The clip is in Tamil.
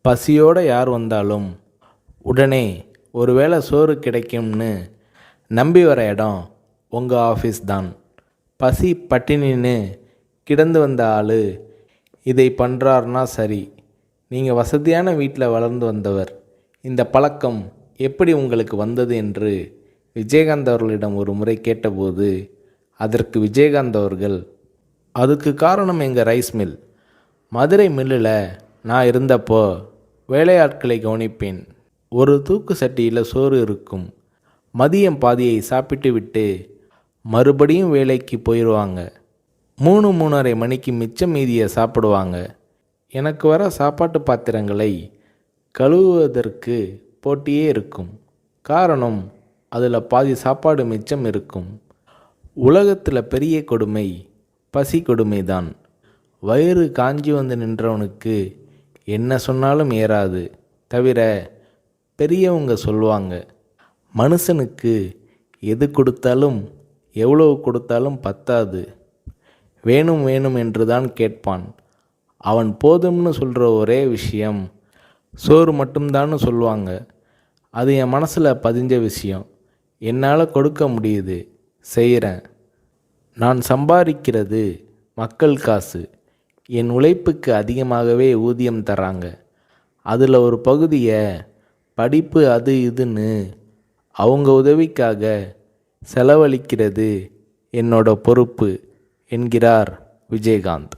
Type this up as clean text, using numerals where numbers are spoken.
பசியோடு யார் வந்தாலும் உடனே ஒருவேளை சோறு கிடைக்கும்னு நம்பி வர இடம் உங்கள் ஆஃபீஸ் தான். பசி பட்டினின்னு கிடந்து வந்த ஆள் இதை பண்ணுறாருனா சரி. நீங்கள் வசதியான வீட்டில் வளர்ந்து வந்தவர். இந்த பழக்கம் எப்படி உங்களுக்கு வந்தது என்று விஜயகாந்த் அவர்களிடம் ஒரு முறை கேட்டபோது அதற்கு விஜயகாந்த் அவர்கள், அதுக்கு காரணம் எங்கள் ரைஸ் மில். மதுரை மில்லில் நான் இருந்தப்போ வேலையாட்களை கவனிப்பேன். ஒரு தூக்கு சட்டியில் சோறு இருக்கும். மதியம் பாதியை சாப்பிட்டு விட்டு மறுபடியும் வேலைக்கு போயிடுவாங்க. 3-3:30 மணிக்கு மிச்சம் மீதியை சாப்பிடுவாங்க. எனக்கு வர சாப்பாட்டு பாத்திரங்களை கழுவுவதற்கு போட்டியே இருக்கும். காரணம், அதில் பாதி சாப்பாடு மிச்சம் இருக்கும். உலகத்தில் பெரிய கொடுமை பசி கொடுமை தான். வயிறு காஞ்சி வந்து நின்றவனுக்கு என்ன சொன்னாலும் ஏறாது. தவிர பெரியவங்க சொல்லுவாங்க, மனுஷனுக்கு எது கொடுத்தாலும் எவ்வளவு கொடுத்தாலும் பத்தாது, வேணும் வேணும் என்று தான் கேட்பான். அவன் போதும்னு சொல்கிற ஒரே விஷயம் சோறு மட்டும்தான்னு சொல்லுவாங்க. அது என் மனசில் பதிஞ்ச விஷயம். என்னால் கொடுக்க முடியுது, செய்கிறேன். நான் சம்பாதிக்கிறது மக்கள் காசு. என் உழைப்புக்கு அதிகமாகவே ஊதியம் தராங்க. அதில் ஒரு பகுதியை படிப்பு அது இதுன்னு அவங்க உதவிக்காக செலவழிக்கிறது என்னோட பொறுப்பு என்கிறார் விஜயகாந்த்.